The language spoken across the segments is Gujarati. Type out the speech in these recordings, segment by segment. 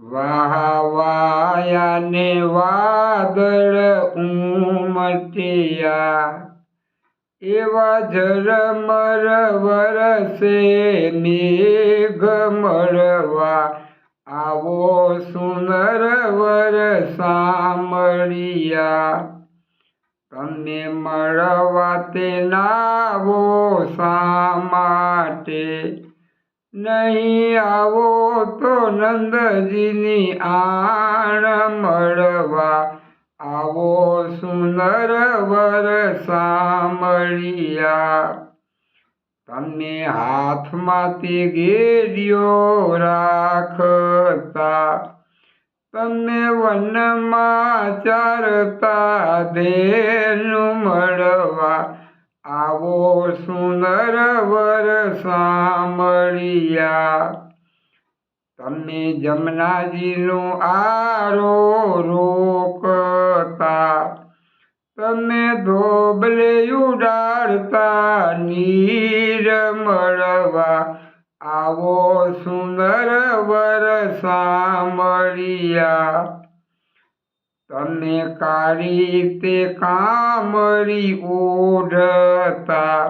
વાહવાયાને વાદળ ઉમટ્યા, એવા ઝરમર વરસે મેઘ મળવા, આવો સુંદર વર સાંભળ્યા. તમને મળવા તે નાવો શા માટે? નહીં આવો તો નંદજીની આણ મળવા, આવો સુંદર વર સાંભળ્યા. તમે હાથમાંથી ઘેરિયો રાખતા, તમને વનમાં ચારતા ધેનુ મળવા, આવો સુંદર વર સાંભળ્યા. તમે જમનાજીનું આરો રોકતા, તમે ધોબલે ઉડાડતા નીર મળવા, આવો સુંદર વર સાંભળ્યા. તમે કાળી તે કામળી ઓઢતા,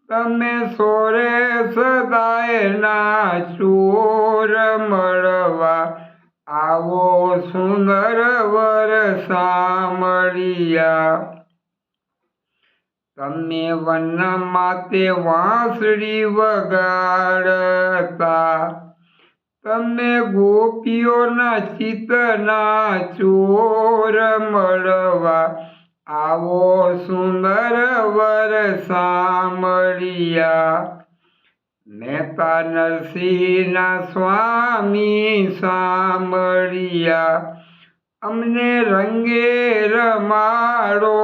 તમે સોરે સદાયના ચોર મળવા, આવો સુંદર વર સાંભળ્યા. તમે વનમાં તે વાંસળી વગાડતા, તમે ગોપીઓના ચિત્તના ચોર મળવા, આવો સુંદર વર સાંભળ્યા. મહેતા નરસિંહના સ્વામી સાંભળ્યા, અમને રંગે રમાડો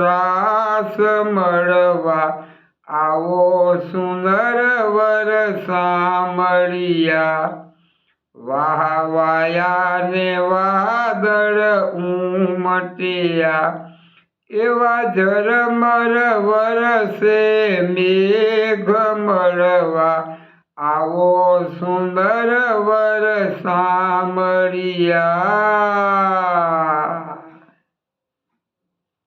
રાસ મળવા, આવો સુંદર વર સાંભળ્યા. વાહવાયાને વાદળ ઉમટ્યા, એવા ઝરમર વરસે મેઘ મળવા, આવો સુંદર વર સાંભળ્યા.